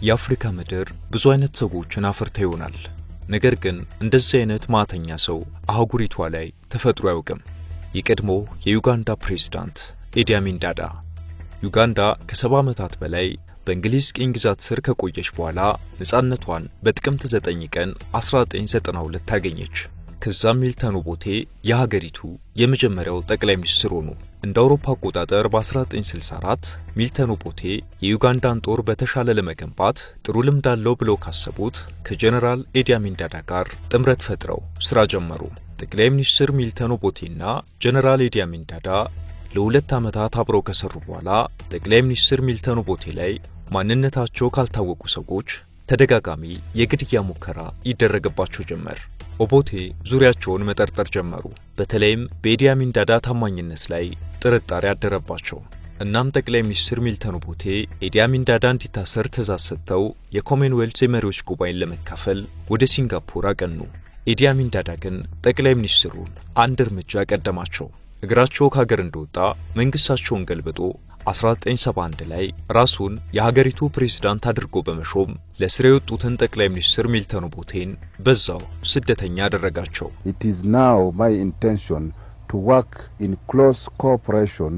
የአፍሪካ ምድር ብዙ አይነት ሰዎችን አፍርታ ይሆናል። ነገር ግን እንደዚህ አይነት ማተኛ ሰው አህጉሪቷ ላይ ተፈጥሮ አያውቅም። የቀድሞ የዩጋንዳ ፕሬዝዳንት ኢዲ አሚን ዳዳ ዩጋንዳ ከ70 ዓመታት በላይ በእንግሊዝ ቅኝ ግዛት ስር ከቆየች በኋላ ነፃነቷን በጥቅምት 9 ቀን 1992 ታገኘች። ከዛም ሚልተን ኦቦቴ የሀገሪቱ የመጀመሪያው ጠቅላይ ሚኒስትር ሆኑ። እንደ አውሮፓ አቆጣጠር በ1964 ሚልተን ኦቦቴ የዩጋንዳን ጦር በተሻለ ለመገንባት ጥሩ ልምድ አለው ብለው ካሰቡት ከጀነራል ኢዲ አሚን ዳዳ ጋር ጥምረት ፈጥረው ስራ ጀመሩ። ጠቅላይ ሚኒስትር ሚልተን ኦቦቴና ጀነራል ኢዲ አሚን ዳዳ ለሁለት ዓመታት አብረው ከሰሩ በኋላ ጠቅላይ ሚኒስትር ሚልተን ኦቦቴ ላይ ማንነታቸው ካልታወቁ ሰዎች ተደጋጋሚ የግድያ ሙከራ ይደረግባቸው ጀመር። ኦቦቴ ዙሪያቸውን መጠርጠር ጀመሩ። በተለይም በኢዲ አሚን ዳዳ ታማኝነት ላይ ጥርጣሬ አደረባቸው። እናም ጠቅላይ ሚኒስትር ሚልተን ኦቦቴ ኢዲ አሚን ዳዳ እንዲታሰር ትዕዛዝ ሰጥተው የኮመንዌልዝ የመሪዎች ጉባኤን ለመካፈል ወደ ሲንጋፖር አቀኑ። ኢዲ አሚን ዳዳ ግን ጠቅላይ ሚኒስትሩን አንድ እርምጃ ቀደማቸው። እግራቸው ከሀገር እንደወጣ መንግስታቸውን ገልብጦ 1971 ላይ ራሱን የሀገሪቱ ፕሬዝዳንት አድርጎ በመሾም ለስራ የወጡትን ጠቅላይ ሚኒስትር ሚልተን ኦቦቴን በዛው ስደተኛ አደረጋቸው። It is now my intention to work in close cooperation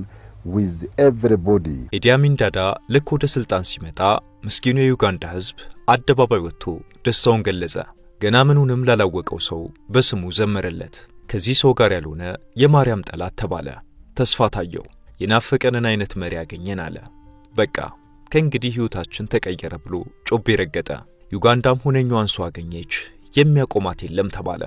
with everybody. ኢዲ አሚን ዳዳ ልክ ወደ ስልጣን ሲመጣ ምስኪኑ የዩጋንዳ ህዝብ አደባባይ ወጥቶ ደስታውን ገለጸ። ገና ምኑንም ላላወቀው ሰው በስሙ ዘመረለት። ከዚህ ሰው ጋር ያልሆነ የማርያም ጠላት ተባለ። ተስፋ ታየው። የናፈቀንን አይነት መሪ ያገኘን አለ። በቃ ከእንግዲህ ህይወታችን ተቀየረ ብሎ ጮቤ ረገጠ። ዩጋንዳም ሁነኛዋን ሰው አገኘች፣ የሚያቆማት የለም ተባለ።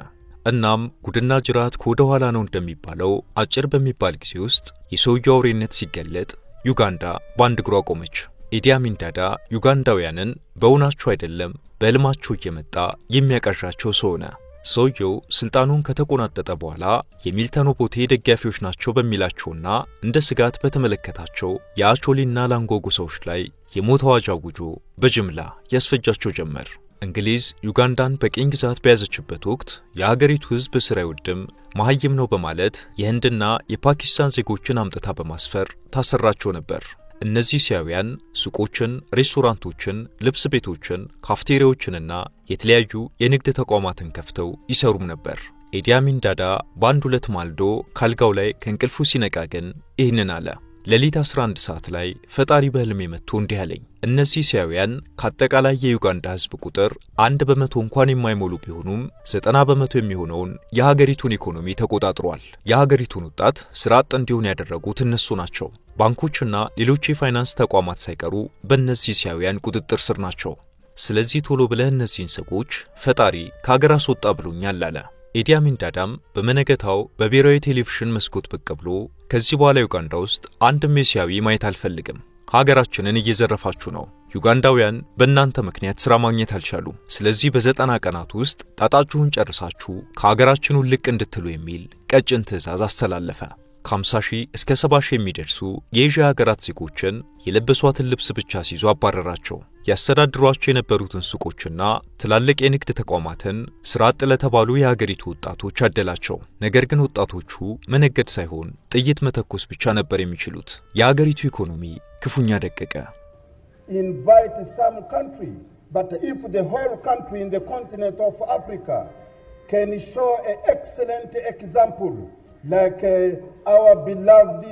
እናም ጉድና ጅራት ከወደ ኋላ ነው እንደሚባለው አጭር በሚባል ጊዜ ውስጥ የሰውየው አውሬነት ሲገለጥ ዩጋንዳ በአንድ እግሯ ቆመች። ኢዲ አሚን ዳዳ ዩጋንዳውያንን በእውናቸው አይደለም በልማቸው እየመጣ የሚያቀርሻቸው ሰው ሆነ። ሰውየው ስልጣኑን ከተቆናጠጠ በኋላ የሚልተን ኦቦቴ ደጋፊዎች ናቸው በሚላቸውና እንደ ስጋት በተመለከታቸው የአቾሊና ላንጎጎ ሰዎች ላይ የሞት አዋጅ አውጆ በጅምላ ያስፈጃቸው ጀመር። እንግሊዝ ዩጋንዳን በቅኝ ግዛት በያዘችበት ወቅት የሀገሪቱ ህዝብ ስራ አይወድም፣ መሀይም ነው በማለት የህንድና የፓኪስታን ዜጎችን አምጥታ በማስፈር ታሰራቸው ነበር። እነዚህ ሲያውያን ሱቆችን፣ ሬስቶራንቶችን፣ ልብስ ቤቶችን፣ ካፍቴሪያዎችንና የተለያዩ የንግድ ተቋማትን ከፍተው ይሰሩም ነበር። ኢዲ አሚን ዳዳ በአንድ ሁለት ማልዶ ካልጋው ላይ ከእንቅልፉ ሲነቃ ግን ይህንን አለ። ሌሊት 11 ሰዓት ላይ ፈጣሪ በህልሜ መጥቶ እንዲህ አለኝ፣ እነዚህ ሲያውያን ከአጠቃላይ የዩጋንዳ ህዝብ ቁጥር 1% እንኳን የማይሞሉ ቢሆኑም 90% የሚሆነውን የሀገሪቱን ኢኮኖሚ ተቆጣጥሯል። የሀገሪቱን ወጣት ስራ አጥ እንዲሆን ያደረጉት እነሱ ናቸው። ባንኮችና ሌሎች የፋይናንስ ተቋማት ሳይቀሩ በእነዚህ ሲያውያን ቁጥጥር ስር ናቸው። ስለዚህ ቶሎ ብለህ እነዚህን ሰዎች ፈጣሪ ከሀገር አስወጣ ብሎኛል አለ። ኢዲ አሚን ዳዳም በመነገታው በብሔራዊ ቴሌቪዥን መስኮት ብቅ ብሎ ከዚህ በኋላ ዩጋንዳ ውስጥ አንድም ሲያዊ ማየት አልፈልግም፣ ሀገራችንን እየዘረፋችሁ ነው፣ ዩጋንዳውያን በእናንተ ምክንያት ስራ ማግኘት አልቻሉም፣ ስለዚህ በ90 ቀናት ውስጥ ጣጣችሁን ጨርሳችሁ ከሀገራችን ውልቅ እንድትሉ የሚል ቀጭን ትዕዛዝ አስተላለፈ። ከ50,000 እስከ 70,000 የሚደርሱ የኤዥያ ሀገራት ዜጎችን የለበሷትን ልብስ ብቻ ሲይዙ አባረራቸው። ያስተዳድሯቸው የነበሩትን ሱቆችና ትላልቅ የንግድ ተቋማትን ስራ አጥ ለተባሉ የሀገሪቱ ወጣቶች አደላቸው። ነገር ግን ወጣቶቹ መነገድ ሳይሆን ጥይት መተኮስ ብቻ ነበር የሚችሉት። የሀገሪቱ ኢኮኖሚ ክፉኛ ደቀቀ። Invite some country, but if the whole country in the continent of Africa can show an excellent example like our beloved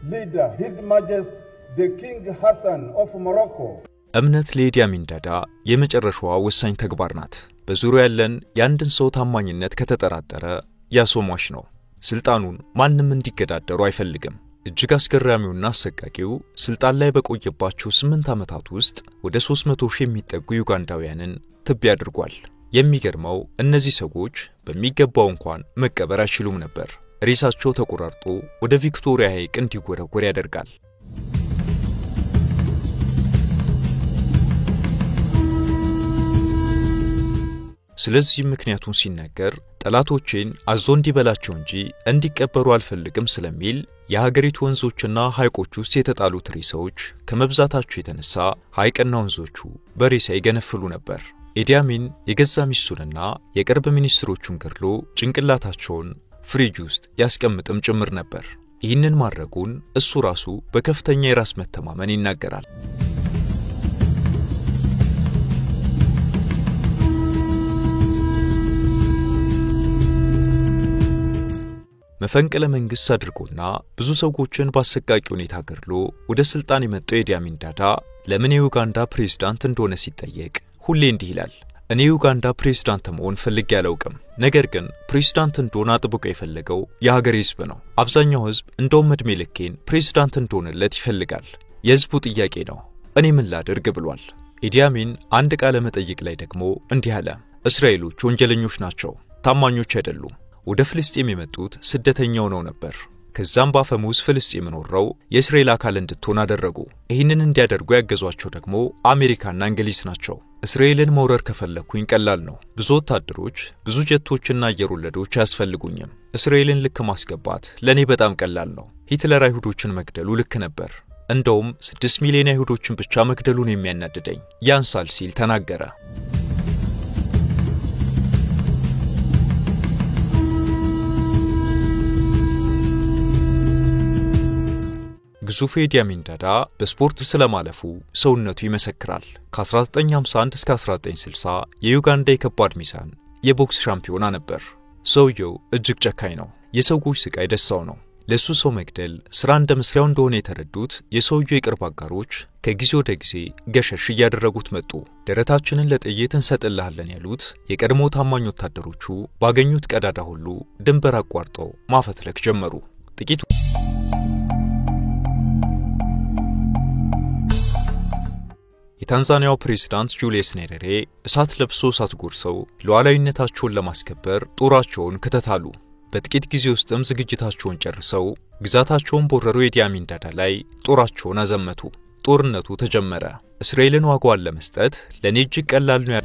leader, His Majesty the King Hassan of Morocco. እምነት ለኢዲ አሚን ዳዳ የመጨረሻዋ ወሳኝ ተግባር ናት። በዙሪያው ያለን የአንድን ሰው ታማኝነት ከተጠራጠረ ያሶማሽ ነው። ስልጣኑን ማንም እንዲገዳደሩ አይፈልግም። እጅግ አስገራሚውና አሰቃቂው ስልጣን ላይ በቆየባቸው 8 ዓመታት ውስጥ ወደ 300,000 የሚጠጉ ዩጋንዳውያንን ትብ ያድርጓል። የሚገርመው እነዚህ ሰዎች በሚገባው እንኳን መቀበር አይችሉም ነበር። ሬሳቸው ተቆራርጦ ወደ ቪክቶሪያ ሐይቅ እንዲጎረጎር ያደርጋል። ስለዚህ ምክንያቱን ሲናገር ጠላቶቼን አዞ እንዲበላቸው እንጂ እንዲቀበሩ አልፈልግም ስለሚል የሀገሪቱ ወንዞችና ሐይቆች ውስጥ የተጣሉት ሬሳዎች ከመብዛታቸው የተነሳ ሐይቅና ወንዞቹ በሬሳ ይገነፍሉ ነበር። ኢዲ አሚን የገዛ ሚስቱንና የቅርብ ሚኒስትሮቹን ገድሎ ጭንቅላታቸውን ፍሪጅ ውስጥ ያስቀምጥም ጭምር ነበር። ይህንን ማድረጉን እሱ ራሱ በከፍተኛ የራስ መተማመን ይናገራል። መፈንቅለ መንግስት አድርጎና ብዙ ሰዎችን በአሰቃቂ ሁኔታ ገድሎ ወደ ስልጣን የመጣው ኢዲ አሚን ዳዳ ለምን የዩጋንዳ ፕሬዝዳንት እንደሆነ ሲጠየቅ ሁሌ እንዲህ ይላል። እኔ ዩጋንዳ ፕሬዝዳንት መሆን ፈልጌ አላውቅም። ነገር ግን ፕሬዝዳንት እንደሆነ አጥብቆ የፈለገው የሀገሬ ህዝብ ነው። አብዛኛው ህዝብ እንደውም እድሜ ልኬን ፕሬዝዳንት እንደሆነለት ይፈልጋል። የህዝቡ ጥያቄ ነው። እኔ ምን ላድርግ ብሏል። ኢዲ አሚን አንድ ቃለ መጠይቅ ላይ ደግሞ እንዲህ አለ። እስራኤሎች ወንጀለኞች ናቸው፣ ታማኞች አይደሉም። ወደ ፍልስጤም የመጡት ስደተኛው ነው ነበር። ከዛም ባፈሙዝ ፍልስጤም ኖረው የእስራኤል አካል እንድትሆን አደረጉ። ይህንን እንዲያደርጉ ያገዟቸው ደግሞ አሜሪካና እንግሊዝ ናቸው። እስራኤልን መውረር ከፈለኩኝ ቀላል ነው። ብዙ ወታደሮች፣ ብዙ ጀቶችና አየር ወለዶች አያስፈልጉኝም። እስራኤልን ልክ ማስገባት ለኔ በጣም ቀላል ነው። ሂትለር አይሁዶችን መግደሉ ልክ ነበር። እንደውም 6 ሚሊዮን አይሁዶችን ብቻ መግደሉን የሚያናድደኝ ያንሳል ሲል ተናገረ። ግዙፍ ኢዲ አሚን ዳዳ በስፖርት ስለማለፉ ሰውነቱ ይመሰክራል። ከ1951 እስከ 1960 የዩጋንዳ የከባድ ሚዛን የቦክስ ሻምፒዮና ነበር። ሰውየው እጅግ ጨካኝ ነው። የሰዎች ስቃይ ደሳው ነው። ለሱ ሰው መግደል ስራ እንደ መስሪያው እንደሆነ የተረዱት የሰውየው የቅርብ አጋሮች ከጊዜ ወደ ጊዜ ገሸሽ እያደረጉት መጡ። ደረታችንን ለጥይት እንሰጥልሃለን ያሉት የቀድሞ ታማኝ ወታደሮቹ ባገኙት ቀዳዳ ሁሉ ድንበር አቋርጠው ማፈትለክ ጀመሩ። ጥቂቱ የታንዛኒያው ፕሬዝዳንት ጁሊየስ ኔሬሬ እሳት ለብሶ እሳት ጎርሰው ሉዓላዊነታቸውን ለማስከበር ጦራቸውን ከተታሉ። በጥቂት ጊዜ ውስጥም ዝግጅታቸውን ጨርሰው ግዛታቸውን በወረሩ ኢዲ አሚን ዳዳ ላይ ጦራቸውን አዘመቱ። ጦርነቱ ተጀመረ። እስራኤልን ዋጋዋን ለመስጠት ለኔ እጅግ ቀላል ነው።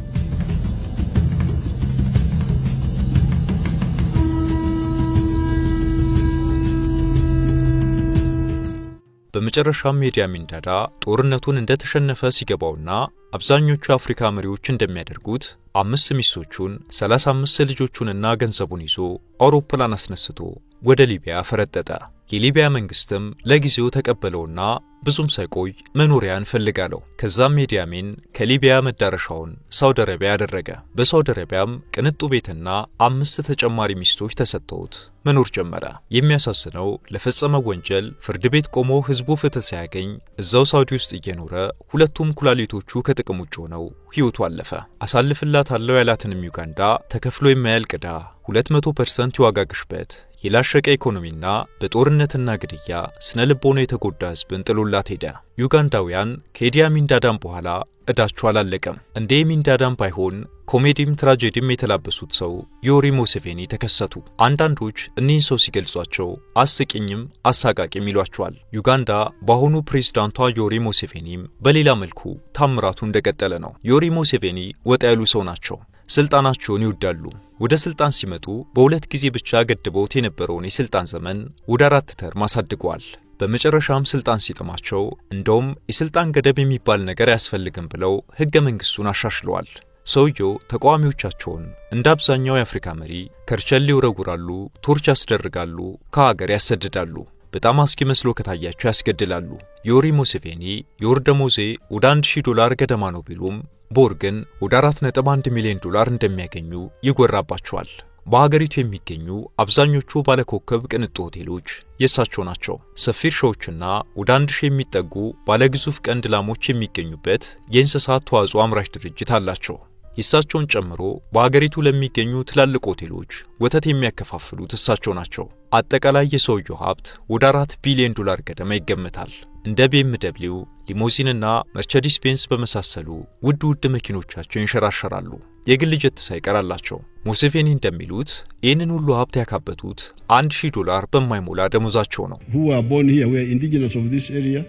በመጨረሻም ኢዲ አሚን ዳዳ ጦርነቱን እንደተሸነፈ ሲገባውና አብዛኞቹ የአፍሪካ መሪዎች እንደሚያደርጉት 5 ሚስቶቹን 35 ልጆቹንና ገንዘቡን ይዞ አውሮፕላን አስነስቶ ወደ ሊቢያ ፈረጠጠ። የሊቢያ መንግስትም ለጊዜው ተቀበለውና ብዙም ሳይቆይ መኖሪያን ፈልጋለው። ከዛም ኢዲ አሚን ከሊቢያ መዳረሻውን ሳውዲ አረቢያ ያደረገ። በሳውዲ አረቢያም ቅንጡ ቤትና 5 ተጨማሪ ሚስቶች ተሰጥተውት መኖር ጀመረ። የሚያሳስነው ለፈጸመው ወንጀል ፍርድ ቤት ቆሞ ህዝቡ ፍትህ ሳያገኝ እዛው ሳውዲ ውስጥ እየኖረ ሁለቱም ኩላሊቶቹ ከጥቅም ውጭ ሆነው ህይወቱ አለፈ። አሳልፍላታለሁ ያላትንም ዩጋንዳ ተከፍሎ የማያልቅ ዕዳ፣ 200% የዋጋ ግሽበት፣ የላሸቀ ኢኮኖሚና በጦርነትና ግድያ ስነ ልቦና የተጎዳ ህዝብን ጥሎላት ሄደ። ዩጋንዳውያን ከኢዲ አሚን ዳዳም በኋላ እዳቸው አላለቀም። እንደ አሚን ዳዳም ባይሆን ኮሜዲም ትራጀዲም የተላበሱት ሰው ዮዌሪ ሙሴቬኒ ተከሰቱ። አንዳንዶች እኒህን ሰው ሲገልጿቸው አስቂኝም አሳቃቂም ይሏቸዋል። ዩጋንዳ በአሁኑ ፕሬዝዳንቷ ዮዌሪ ሙሴቬኒም በሌላ መልኩ ታምራቱ እንደቀጠለ ነው። ዮዌሪ ሙሴቬኒ ወጣ ያሉ ሰው ናቸው። ስልጣናቸውን ይወዳሉ። ወደ ስልጣን ሲመጡ በሁለት ጊዜ ብቻ ገድበውት የነበረውን የስልጣን ዘመን ወደ 4 ተርም አሳድገዋል። በመጨረሻም ስልጣን ሲጥማቸው እንደውም የስልጣን ገደብ የሚባል ነገር ያስፈልግም ብለው ህገ መንግስቱን አሻሽለዋል። ሰውየው ተቃዋሚዎቻቸውን እንደ አብዛኛው የአፍሪካ መሪ ከርቸሌ ይወረውራሉ፣ ቶርች ያስደርጋሉ፣ ከሀገር ያሰድዳሉ፣ በጣም አስኪ መስሎ ከታያቸው ያስገድላሉ። ዮዌሪ ሙሴቬኒ የወር ደሞዜ ወደ $1000 ገደማ ነው ቢሉም በወር ግን ወደ $4.1 ሚሊዮን እንደሚያገኙ ይጎራባቸዋል። በሀገሪቱ የሚገኙ አብዛኞቹ ባለኮከብ ቅንጡ ሆቴሎች የሳቸው ናቸው። ሰፊ እርሻዎችና ወደ 1000 የሚጠጉ ባለግዙፍ ቀንድ ላሞች የሚገኙበት የእንስሳት ተዋጽኦ አምራች ድርጅት አላቸው። የሳቸውን ጨምሮ በሀገሪቱ ለሚገኙ ትላልቅ ሆቴሎች ወተት የሚያከፋፍሉት እሳቸው ናቸው። አጠቃላይ የሰውየው ሀብት ወደ $4 ቢሊዮን ገደማ ይገመታል። እንደ BMW፣ ሊሞዚንና መርቸዲስ ቤንስ በመሳሰሉ ውድ መኪኖቻቸው ይንሸራሸራሉ። የግል ጀት ሳይቀራላቸው። ሙሴቬኒ እንደሚሉት ይህንን ሁሉ ሀብት ያካበቱት $1000 በማይሞላ ደሞዛቸው ነው። Who are born here, we are indigenous of this area,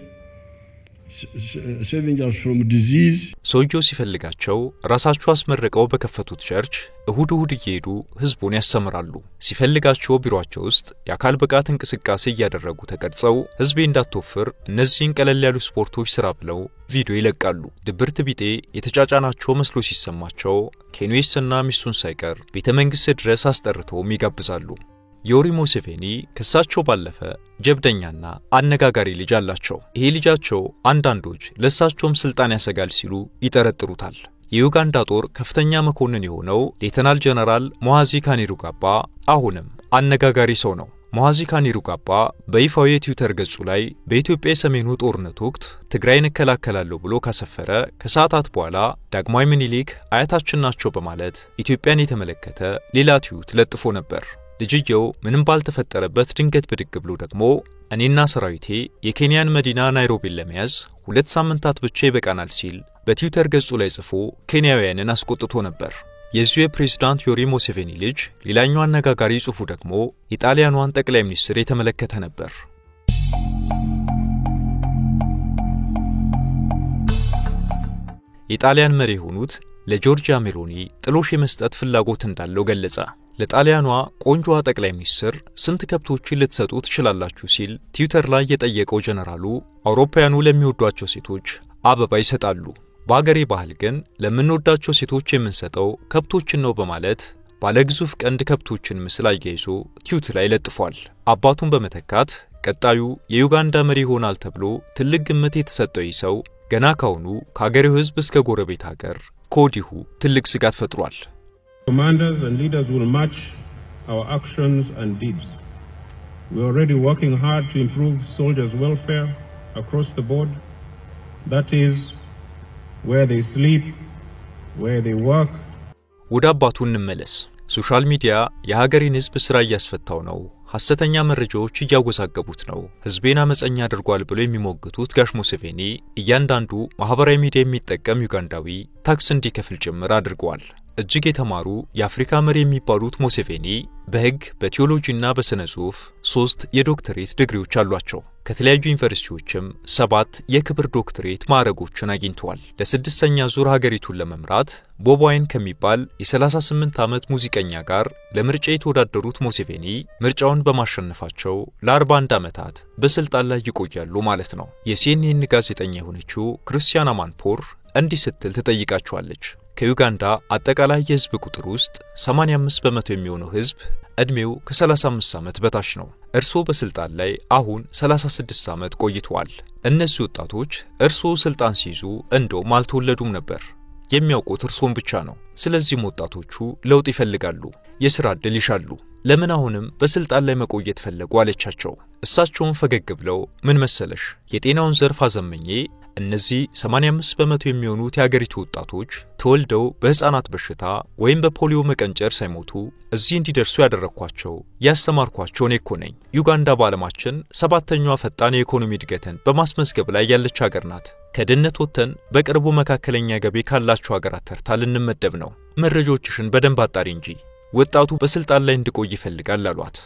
saving us from disease. ሰውየው ሲፈልጋቸው ራሳቸው አስመረቀው በከፈቱት ቸርች እሁድ እየሄዱ ህዝቡን ያስተምራሉ። ሲፈልጋቸው ቢሮአቸው ውስጥ የአካል ብቃት እንቅስቃሴ እያደረጉ ተቀርጸው ህዝቤ እንዳትወፍር እነዚህን ቀለል ያሉ ስፖርቶች ስራ ብለው ቪዲዮ ይለቃሉ። ድብርት ቢጤ የተጫጫናቸው መስሎ ሲሰማቸው ኬንዌስና ሚስቱን ሳይቀር ቤተ መንግስት ድረስ አስጠርተው ይጋብዛሉ። ዮሪ ሙሴቬኒ ከሳቸው ባለፈ ጀብደኛና አነጋጋሪ ልጅ አላቸው። ይሄ ልጃቸው አንዳንዶች ለሳቸውም ስልጣን ያሰጋል ሲሉ ይጠረጥሩታል። የዩጋንዳ ጦር ከፍተኛ መኮንን የሆነው ሌተናል ጀነራል ሞሃዚ ካይኔሩጋባ አሁንም አነጋጋሪ ሰው ነው። ሞሃዚ ካይኔሩጋባ በይፋዊ የትዊተር ገጹ ላይ በኢትዮጵያ የሰሜኑ ጦርነት ወቅት ትግራይን እከላከላለሁ ብሎ ካሰፈረ ከሰዓታት በኋላ ዳግማዊ ምኒልክ አያታችን ናቸው በማለት ኢትዮጵያን የተመለከተ ሌላ ትዊት ለጥፎ ነበር። ልጅየው ምንም ባልተፈጠረበት ድንገት ብድግ ብሎ ደግሞ እኔና ሰራዊቴ የኬንያን መዲና ናይሮቢን ለመያዝ 2 ሳምንታት ብቻ ይበቃናል ሲል በትዊተር ገጹ ላይ ጽፎ ኬንያውያንን አስቆጥቶ ነበር። የዚሁ የፕሬዝዳንት ዮሪ ሙሴቬኒ ልጅ ሌላኛው አነጋጋሪ ጽሑፉ ደግሞ የጣሊያኗን ጠቅላይ ሚኒስትር የተመለከተ ነበር። የጣሊያን መሪ የሆኑት ለጆርጂያ ሜሎኒ ጥሎሽ የመስጠት ፍላጎት እንዳለው ገለጸ። ለጣሊያኗ ቆንጆዋ ጠቅላይ ሚኒስትር ስንት ከብቶችን ልትሰጡ ትችላላችሁ ሲል ትዊተር ላይ የጠየቀው ጀነራሉ አውሮፓውያኑ ለሚወዷቸው ሴቶች አበባ ይሰጣሉ፣ በአገሬ ባህል ግን ለምንወዳቸው ሴቶች የምንሰጠው ከብቶችን ነው በማለት ባለግዙፍ ቀንድ ከብቶችን ምስል አያይዞ ትዊት ላይ ለጥፏል። አባቱን በመተካት ቀጣዩ የዩጋንዳ መሪ ይሆናል ተብሎ ትልቅ ግምት የተሰጠው ሰው ገና ካሁኑ ከአገሬው ሕዝብ እስከ ጎረቤት ሀገር ከወዲሁ ትልቅ ስጋት ፈጥሯል። Commanders and leaders will match our actions and deeds. We are already working hard to improve soldiers' welfare across the board. That is, where they sleep, where they work. ወደ አባቱ እንመለስ። ሶሻል ሚዲያ የሀገሬን ሕዝብ ስራ እያስፈታው ነው፣ ሐሰተኛ መረጃዎች እያወዛገቡት ነው፣ ሕዝቤን አመፀኛ አድርጓል ብሎ የሚሞግቱት ጋሽ ሙሴቬኒ እያንዳንዱ ማህበራዊ ሚዲያ የሚጠቀም ዩጋንዳዊ ታክስ እንዲከፍል ጭምር አድርገዋል። እጅግ የተማሩ የአፍሪካ መሪ የሚባሉት ሙሴቬኒ በሕግ በቲዮሎጂና በስነ ጽሑፍ 3 የዶክተሬት ዲግሪዎች አሏቸው። ከተለያዩ ዩኒቨርሲቲዎችም 7 የክብር ዶክተሬት ማዕረጎችን አግኝተዋል። ለ6ኛ ዙር ሀገሪቱን ለመምራት ቦብ ዋይን ከሚባል የ38 ዓመት ሙዚቀኛ ጋር ለምርጫ የተወዳደሩት ሙሴቬኒ ምርጫውን በማሸነፋቸው ለ41 ዓመታት በስልጣን ላይ ይቆያሉ ማለት ነው። የሲኤንኤን ጋዜጠኛ የሆነችው ክርስቲያና ማንፖር እንዲህ ስትል ትጠይቃቸዋለች። ከዩጋንዳ አጠቃላይ የህዝብ ቁጥር ውስጥ 85% የሚሆነው ህዝብ እድሜው ከ35 ዓመት በታች ነው። እርሶ በስልጣን ላይ አሁን 36 ዓመት ቆይተዋል። እነዚህ ወጣቶች እርሶ ስልጣን ሲይዙ እንደውም አልተወለዱም ነበር። የሚያውቁት እርሶን ብቻ ነው። ስለዚህም ወጣቶቹ ለውጥ ይፈልጋሉ፣ የሥራ ዕድል ይሻሉ። ለምን አሁንም በስልጣን ላይ መቆየት ፈለጉ አለቻቸው። እሳቸውን ፈገግ ብለው ምን መሰለሽ የጤናውን ዘርፍ አዘመኜ እነዚህ 85% የሚሆኑት የሀገሪቱ ወጣቶች ተወልደው በህፃናት በሽታ ወይም በፖሊዮ መቀንጨር ሳይሞቱ እዚህ እንዲደርሱ ያደረኳቸው ያስተማርኳቸው እኔ እኮ ነኝ። ዩጋንዳ በዓለማችን 7ኛዋ ፈጣን የኢኮኖሚ እድገትን በማስመዝገብ ላይ ያለች ሀገር ናት። ከድህነት ወጥተን በቅርቡ መካከለኛ ገቢ ካላቸው ሀገራት ተርታ ልንመደብ ነው። መረጃዎችሽን በደንብ አጣሪ እንጂ ወጣቱ በስልጣን ላይ እንዲቆይ ይፈልጋል አሏት።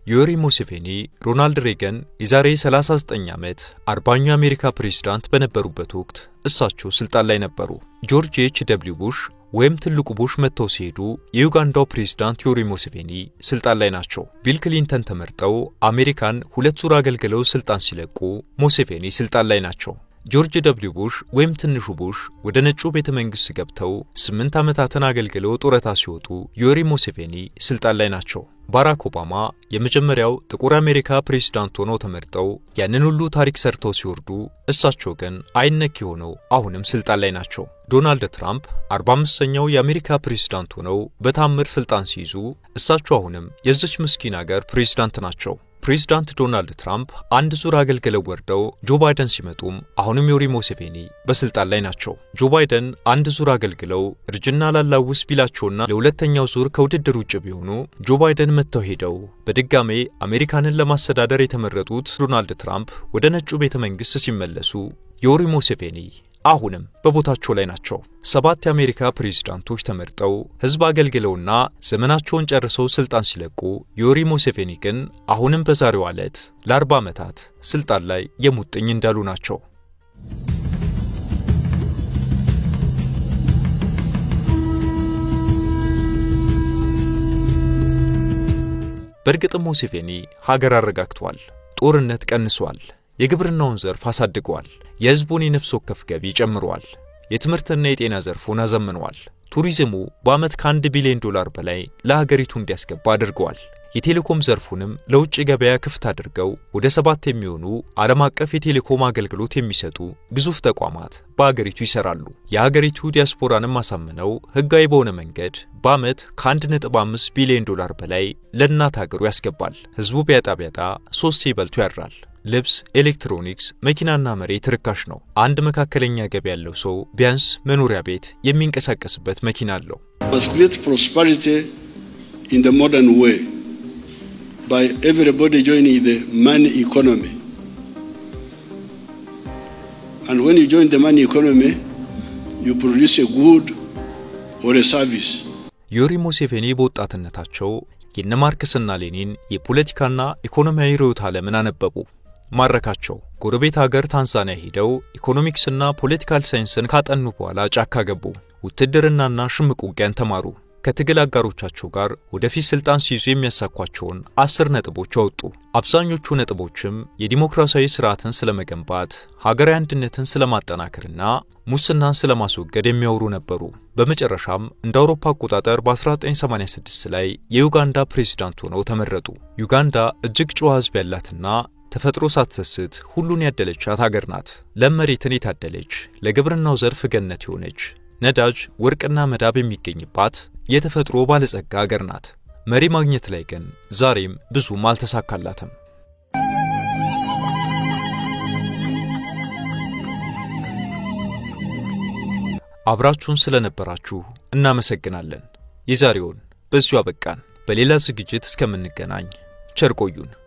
ዮሪ ሙሴቬኒ ሮናልድ ሬገን የዛሬ 39 ዓመት 40ኛው አሜሪካ ፕሬዝዳንት በነበሩበት ወቅት እሳቸው ስልጣን ላይ ነበሩ። ጆርጅ ኤች.ደብሊው ቡሽ ወይም ትልቁ ቡሽ መጥተው ሲሄዱ የዩጋንዳው ፕሬዝዳንት ዮሪ ሙሴቬኒ ስልጣን ላይ ናቸው። ቢል ክሊንተን ተመርጠው አሜሪካን 2 ዙር አገልግለው ስልጣን ሲለቁ ሙሴቬኒ ስልጣን ላይ ናቸው። ጆርጅ ደብሊው ቡሽ ወይም ትንሹ ቡሽ ወደ ነጩ ቤተ መንግስት ገብተው 8 ዓመታትን አገልግለው ጡረታ ሲወጡ ዮሪ ሙሴቬኒ ስልጣን ላይ ናቸው። ባራክ ኦባማ የመጀመሪያው ጥቁር አሜሪካ ፕሬዝዳንት ሆነው ተመርጠው ያንን ሁሉ ታሪክ ሰርተው ሲወርዱ እሳቸው ግን አይነክ ሆነው አሁንም ስልጣን ላይ ናቸው። ዶናልድ ትራምፕ 45ኛው የአሜሪካ ፕሬዝዳንት ሆነው በታምር ስልጣን ሲይዙ እሳቸው አሁንም የዚች ምስኪን ሀገር ፕሬዝዳንት ናቸው። ፕሬዝዳንት ዶናልድ ትራምፕ አንድ ዙር አገልግለው ወርደው ጆ ባይደን ሲመጡም አሁንም ዮሪ ሙሴቬኒ በስልጣን ላይ ናቸው። ጆ ባይደን አንድ ዙር አገልግለው እርጅና ላላውስ ቢላቸውና ለሁለተኛው ዙር ከውድድር ውጭ ቢሆኑ ጆ ባይደን መጥተው ሄደው በድጋሜ አሜሪካንን ለማስተዳደር የተመረጡት ዶናልድ ትራምፕ ወደ ነጩ ቤተ መንግስት ሲመለሱ ዮሪ ሙሴቬኒ አሁንም በቦታቸው ላይ ናቸው። 7 የአሜሪካ ፕሬዝዳንቶች ተመርጠው ህዝብ አገልግለውና ዘመናቸውን ጨርሰው ስልጣን ሲለቁ ዮሪ ሙሴቬኒ ግን አሁንም በዛሬው ዕለት ለ40 ዓመታት ስልጣን ላይ የሙጥኝ እንዳሉ ናቸው። በእርግጥም ሙሴቬኒ ሀገር አረጋግቷል፣ ጦርነት ቀንሷል፣ የግብርናውን ዘርፍ አሳድገዋል፣ የህዝቡን የነፍስ ወከፍ ገቢ ጨምሯል፣ የትምህርትና የጤና ዘርፉን አዘምነዋል። ቱሪዝሙ በዓመት ከ1 ቢሊዮን ዶላር በላይ ለሀገሪቱ እንዲያስገባ አድርገዋል። የቴሌኮም ዘርፉንም ለውጭ ገበያ ክፍት አድርገው ወደ 7 የሚሆኑ ዓለም አቀፍ የቴሌኮም አገልግሎት የሚሰጡ ግዙፍ ተቋማት በአገሪቱ ይሰራሉ። የሀገሪቱ ዲያስፖራንም አሳምነው ህጋዊ በሆነ መንገድ በዓመት ከ1.5 ቢሊዮን ዶላር በላይ ለእናት ሀገሩ ያስገባል። ህዝቡ ቢያጣ 3 ይበልጡ ያድራል። ልብስ፣ ኤሌክትሮኒክስ፣ መኪናና መሬት ርካሽ ነው። አንድ መካከለኛ ገቢ ያለው ሰው ቢያንስ መኖሪያ ቤት የሚንቀሳቀስበት መኪና አለው። Create prosperity in the modern way by everybody joining the money economy. And when you join the money economy, you produce a good or a service. ዮሪ ሙሴቬኒ በወጣትነታቸው የነ ማርክስና ሌኒን የፖለቲካና ኢኮኖሚያዊ ርዕዮተ ዓለምን አነበቡ። ማረካቸው። ጎረቤት ሀገር ታንዛኒያ ሄደው ኢኮኖሚክስና ፖለቲካል ሳይንስን ካጠኑ በኋላ ጫካ ገቡ። ውትድርናና ሽምቅ ውጊያን ተማሩ። ከትግል አጋሮቻቸው ጋር ወደፊት ስልጣን ሲይዙ የሚያሳኳቸውን 10 ነጥቦች አወጡ። አብዛኞቹ ነጥቦችም የዲሞክራሲያዊ ስርዓትን ስለመገንባት፣ ሀገራዊ አንድነትን ስለማጠናከርና ሙስናን ስለማስወገድ የሚያወሩ ነበሩ። በመጨረሻም እንደ አውሮፓ አቆጣጠር በ1986 ላይ የዩጋንዳ ፕሬዝዳንት ሆነው ተመረጡ። ዩጋንዳ እጅግ ጨዋ ህዝብ ያላትና ተፈጥሮ ሳትሰስት ሁሉን ያደለቻት ሀገር ናት። ለመሬትን የታደለች፣ ለግብርናው ዘርፍ ገነት የሆነች፣ ነዳጅ ወርቅና መዳብ የሚገኝባት የተፈጥሮ ባለጸጋ ሀገር ናት። መሪ ማግኘት ላይ ግን ዛሬም ብዙም አልተሳካላትም። አብራችሁን ስለነበራችሁ እናመሰግናለን። የዛሬውን በዚሁ አበቃን። በሌላ ዝግጅት እስከምንገናኝ ቸር ቆዩን።